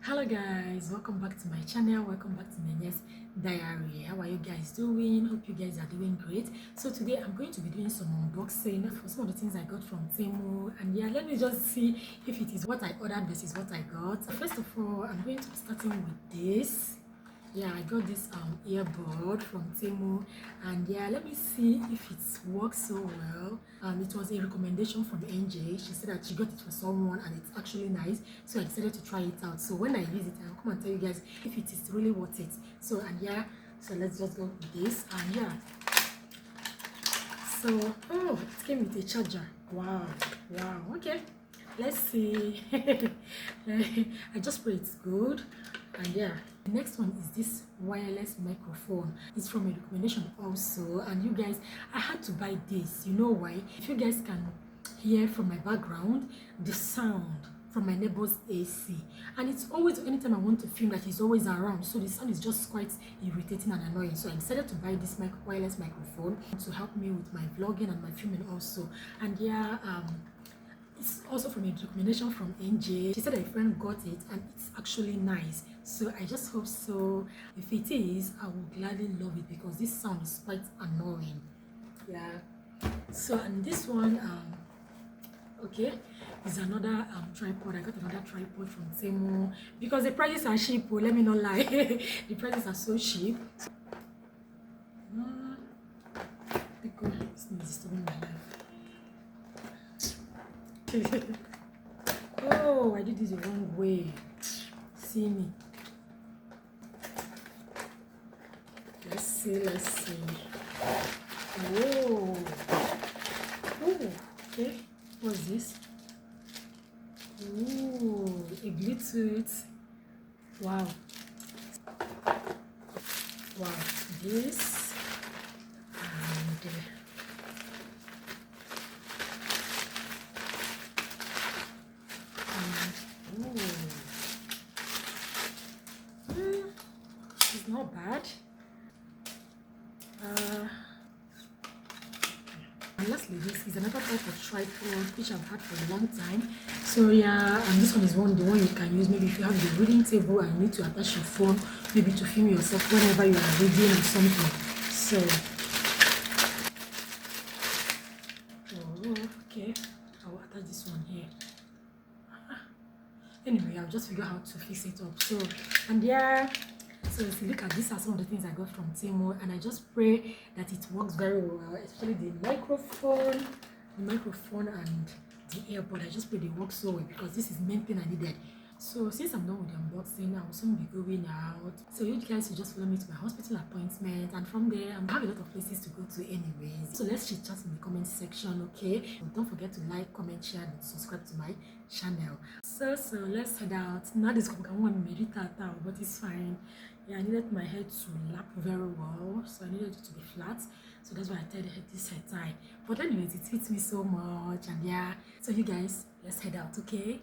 Hello guys, welcome back to my channel. Welcome back to Nenye's diary. How are you guys doing? Hope you guys are doing great. So today I'm going to be doing some unboxing for some of the things I got from TEMU, and yeah, let me just see if it is what I ordered versus what I got. First of all, I'm going to be starting with this. Yeah, I got this earbud from TEMU, and yeah, let me see if it works so well. It was a recommendation from NJ. She said that she got it for someone and it's actually nice, so I decided to try it out. So when I use it, I'll come and tell you guys if it is really worth it. So let's just go with this. And yeah, so it came with a charger. Wow, okay, let's see. I just pray it's good. And yeah, the next one is this wireless microphone. It's from a recommendation also, and you guys, I had to buy this. You know why? If you guys can hear from my background the sound from my neighbor's AC, and it's always, anytime I want to film, that he's always around, so the sound is just quite irritating and annoying. So I decided to buy this wireless microphone to help me with my vlogging and my filming also. And yeah, it's also from a recommendation from NJ. She said a friend got it and it's actually nice, so I just hope so. If it is, I will gladly love it because this sound is quite annoying. Yeah, so and this one okay, is another tripod. I got another tripod from TEMU because the prices are cheap. Let me not lie. The prices are so cheap. Because it's not disturbing my life. Oh, I did this the wrong way. See me. Let's see. Oh, okay. What's this? Oh, a Bluetooth. Wow, this and it's not bad. And lastly, this is another type of tripod which I've had for a long time. So yeah, and this one is the one you can use maybe if you have the reading table and you need to attach your phone, maybe to film yourself whenever you are reading or something. So okay, I'll attach this one here. Anyway, I'll just figure out how to fix it up. So, and yeah, so if you look at, these are some of the things I got from TEMU, and I just pray that it works very well, especially the microphone and the earbud. I just pray they work so well because this is the main thing I needed. So since I'm done with the unboxing, I will soon be going out. So you guys will just follow me to my hospital appointment, and from there I have a lot of places to go to anyways. So let's chit chat in the comment section, okay? And don't forget to like, comment, share, and subscribe to my channel. So let's head out. Now this one but it's fine. Yeah, I needed my head to lap very well, so I needed it to be flat. So that's why I tied this head tie. But anyways, it fits me so much, and yeah. So you guys, let's head out, okay?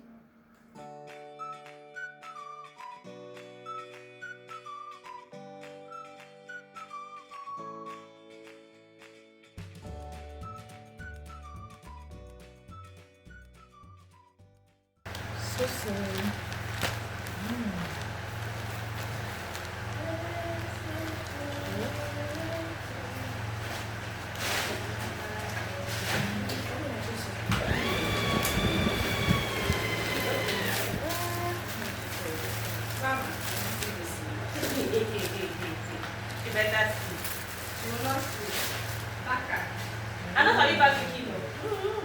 So I'm not talking about the kilo.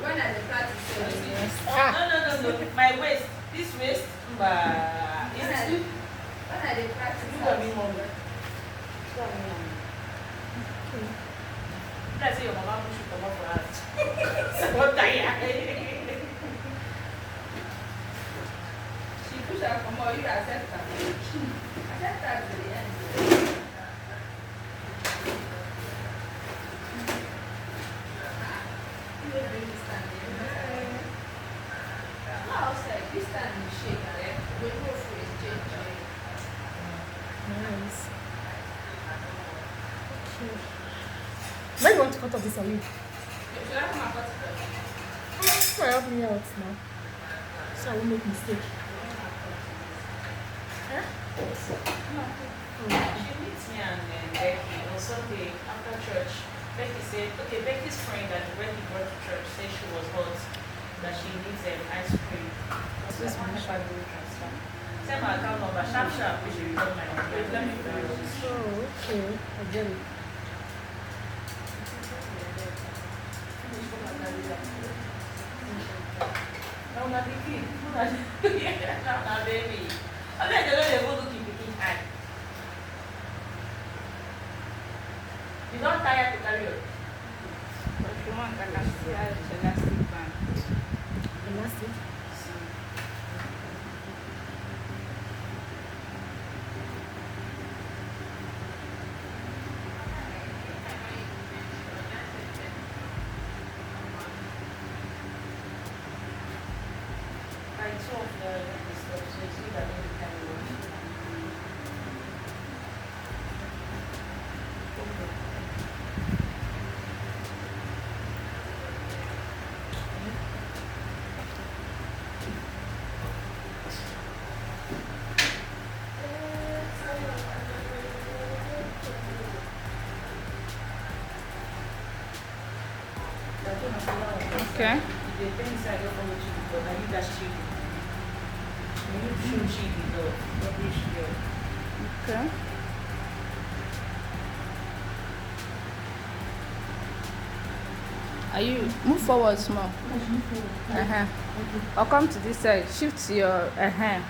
When are the practice? No. My waist. This waist. When are the practice? Let's say your mama push you come up for us. So tired. She push her come up, you accept her. Accept her to the end. nice. Okay. Where do you want to cut off this, are you? Should I come and cut it? Help me out now, so I won't make mistake. She meets me and Becky on Sunday after church. Becky said, okay, Becky's friend that Becky brought to church said she was hot, that she needs ice cream. So I want to transfer. Send my account number, sharp, which she return my number. Let me go. Oh, okay. I get it. No, not the kid. Not baby. I bet they don't go to keep it high. You don't tire to carry it. But if you want, I can see how it's elastic band. Elastic. By 2 of the steps, so it's either going to carry one. Okay. The things I don't know what you do, but I need that cheating. You need to show cheating though, rubbish girl. Okay. Are you move forward small? Or come to this side. Shift your Okay.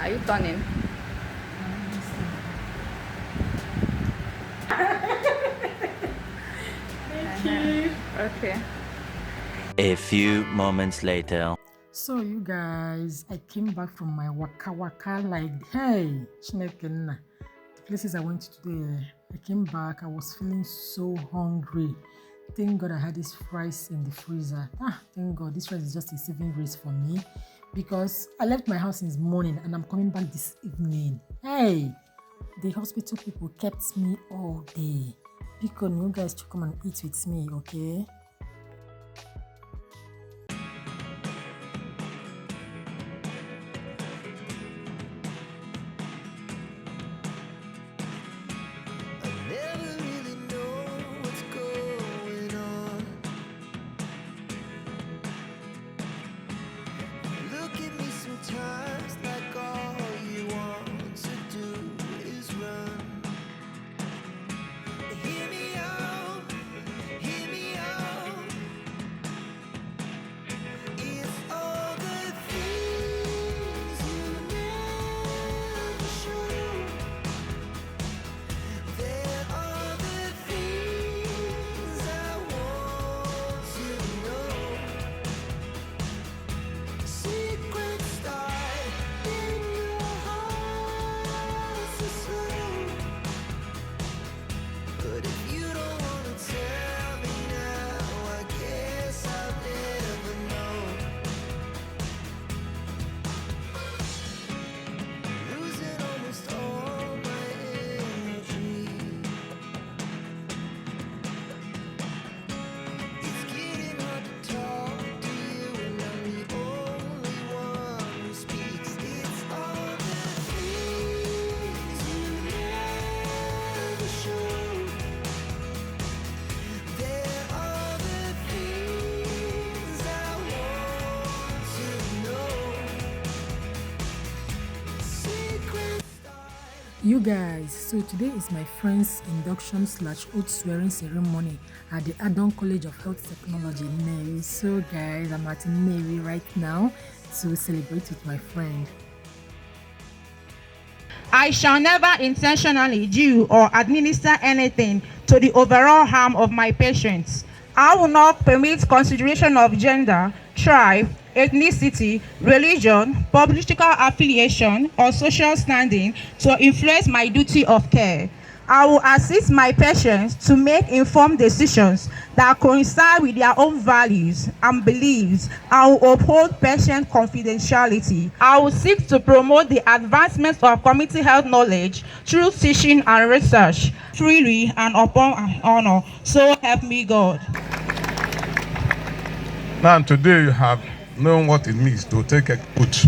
Are you turning? Thank you. Okay. A few moments later. So you guys, I came back from my waka like, hey, Chineke nna. The places I went to today, I came back, I was feeling so hungry. Thank God I had this fries in the freezer. Thank God, this fries is just a saving grace for me because I left my house since morning and I'm coming back this evening. Hey, the hospital people kept me all day. Because you guys should come and eat with me, okay? You guys, so today is my friend's induction / oath swearing ceremony at the Adon College of Health Technology, Nenye. So guys, I'm at Nenye right now to celebrate with my friend. I shall never intentionally do or administer anything to the overall harm of my patients. I will not permit consideration of gender, tribe, ethnicity, religion, political affiliation, or social standing to influence my duty of care. I will assist my patients to make informed decisions that coincide with their own values and beliefs. I will uphold patient confidentiality. I will seek to promote the advancement of community health knowledge through teaching and research, freely and upon honor. So help me God. Now today you have known what it means to take a oath.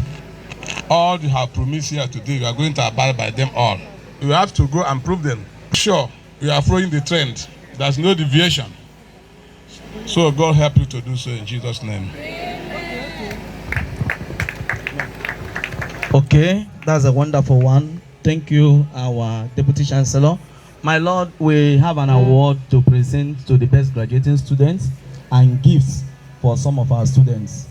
All you have promised here today, you are going to abide by them all. You have to go and prove them. Sure, you are following the trend. There's no deviation. So God help you to do so in Jesus' name. Okay, that's a wonderful one. Thank you, our Deputy Chancellor. My Lord, we have an award to present to the best graduating students and gifts for some of our students.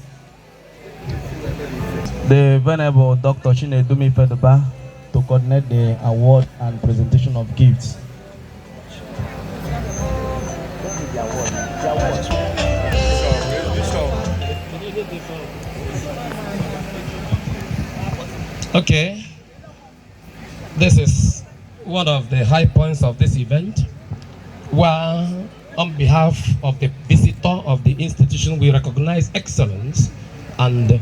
The Venerable Dr. Chinedumi Fedoba to coordinate the award and presentation of gifts. Okay, this is one of the high points of this event, where on behalf of the visitor of the institution, we recognize excellence and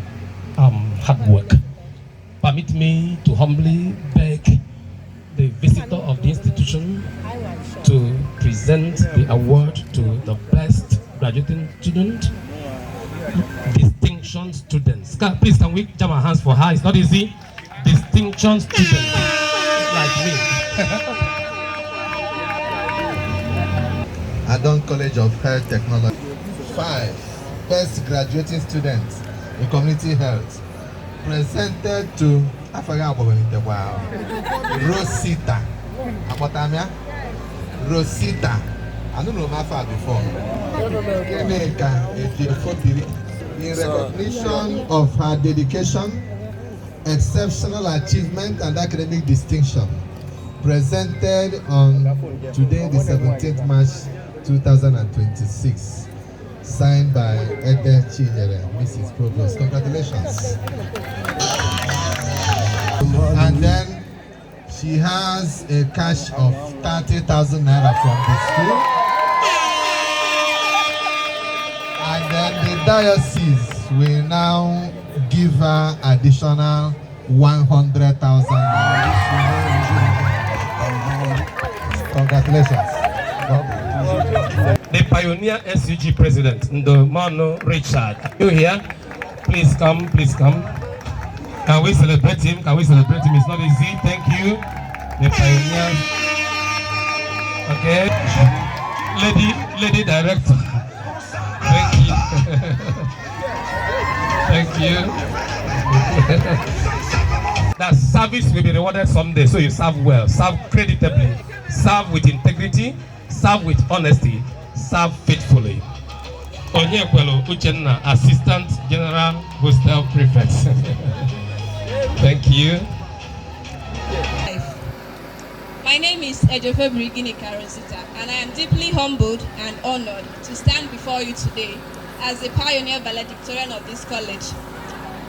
hard work. Permit me to humbly beg the visitor of the institution to present the award to the best graduating student, distinction students. Please, can we jam our hands for her? It's not easy. Distinction students like me. Adon College of Health Technology. 5. Best graduating students in community health. Presented to Rosita. Rosita. I don't know how far before. In recognition of her dedication, exceptional achievement and academic distinction, presented on today, the 17th March 2026, signed by Ede Chinyere, Mrs. Provost. Congratulations. And then she has a cash of 30,000 naira from the school. And then the diocese will now give her additional 100,000 naira. Congratulations. The pioneer SUG president, Ndomano Richard. You here? Please come, please come. Can we celebrate him? Can we celebrate him? It's not easy. Thank you. The pioneer. Okay. Lady director. Thank you. Thank you. That service will be rewarded someday, so you serve well, serve creditably, serve with integrity, serve with honesty, serve faithfully. Onyekwelo Uchenna, Assistant General Hostel Prefect. Thank you. My name is Ejofebri Karosita, and I am deeply humbled and honored to stand before you today as the pioneer valedictorian of this college.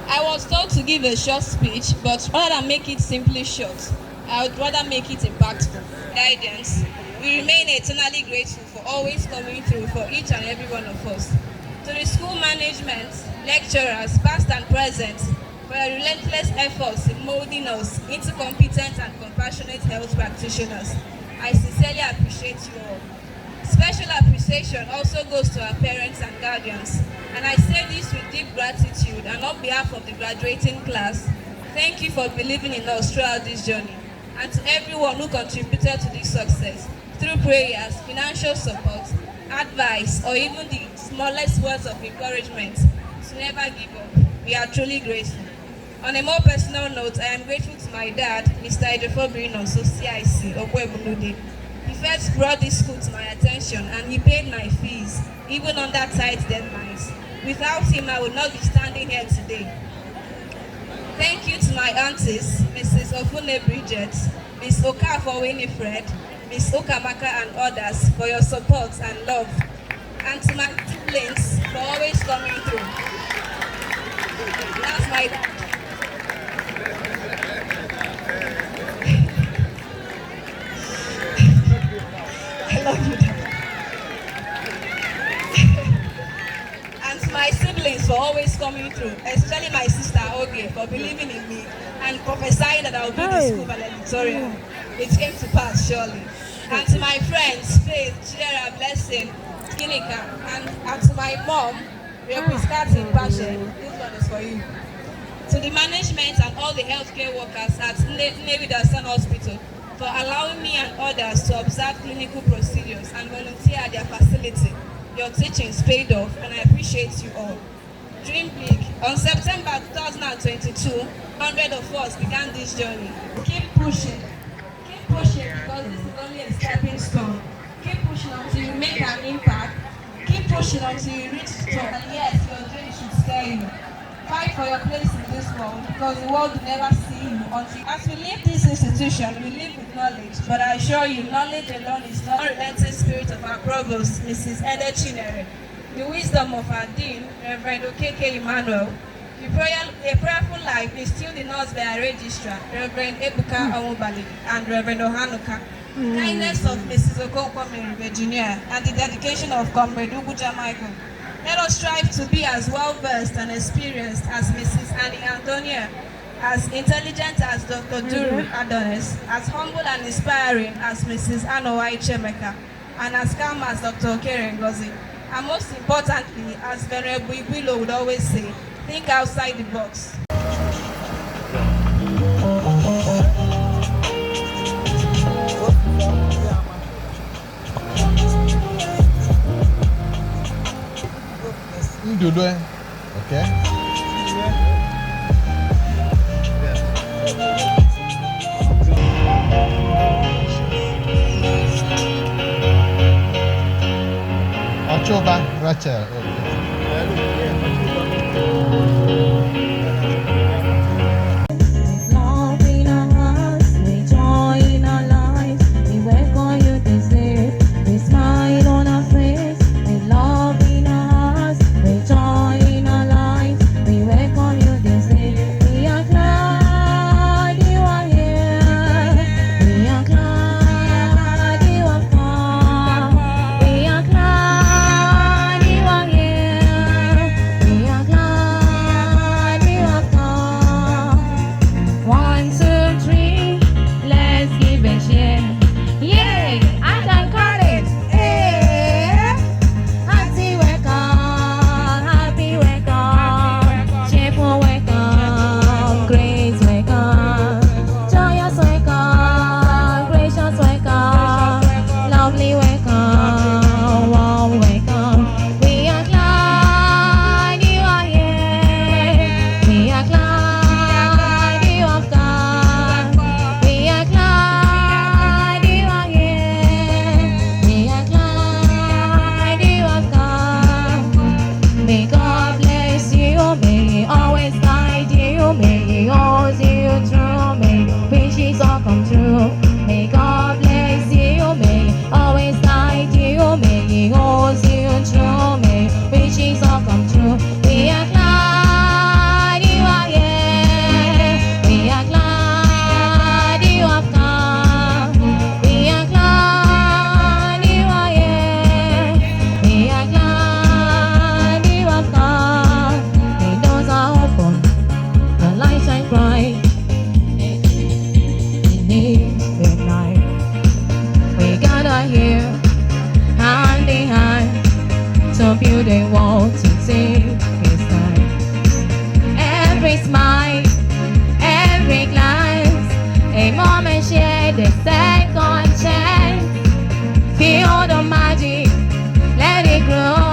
I was told to give a short speech, but rather than make it simply short, I would rather make it impactful. Guidance, we remain eternally grateful for always coming through for each and every one of us. To the school management, lecturers, past and present, for your relentless efforts in molding us into competent and compassionate health practitioners. I sincerely appreciate you all. Special appreciation also goes to our parents and guardians, and I say this with deep gratitude and on behalf of the graduating class. Thank you for believing in us throughout this journey, and to everyone who contributed to this success through prayers, financial support, advice, or even the smallest words of encouragement to never give up. We are truly grateful. On a more personal note, I am grateful to my dad, Mr. Ejofobiri Nonso CIC, Okwebulude. He first brought this school to my attention and he paid my fees, even under tight deadlines. Without him, I would not be standing here today. Thank you to my aunties, Mrs. Ofune Bridget, Miss Okafor Winifred, Miss Okamaka and others for your support and love. And to my siblings for always coming through. That's my dad. I love you, Dad. And to my siblings for always coming through, especially my sister Oge for believing in me and prophesying that I would be the school valedictorian. It came to pass, surely. And to my friends, Faith, Chidera, Blessing, Kinika, and to my mom, Starting passion. This one is for you. To the management and all the healthcare workers at Navy Hospital for allowing me and others to observe clinical procedures and volunteer at their facility. Your teachings paid off, and I appreciate you all. Dream big. On September 2022, 100 of us began this journey. Keep pushing. Keep pushing, because this is only a stepping stone. Keep pushing until you make an impact. Keep pushing until you reach the top. And yes, your dream should scare you. Fight for your place in this world, because the world will never see you until. As we leave this institution, we live with knowledge. But I assure you, knowledge alone is not the unrelenting spirit of our provost, Mrs. Nenye, the wisdom of our dean, Reverend Okeke Emmanuel, a prayerful life instilled in us by our registrar, Reverend Ebuka Omobali and Reverend Ohanuka, kindness of Mrs. Okonkwo Virginia, and the dedication of Comrade Uguja Michael. Let us strive to be as well-versed and experienced as Mrs. Annie Antonia, as intelligent as Dr. Duru Adonis, as humble and inspiring as Mrs. Anowai Chemeka, and as calm as Dr. Okere Ngozi. And most importantly, as Venerable Igwilo would always say, think outside the box. Okay. October, Rachel. Building wall to take his time. Every smile, every glance, a moment shared, a second chance. Feel the magic, let it grow.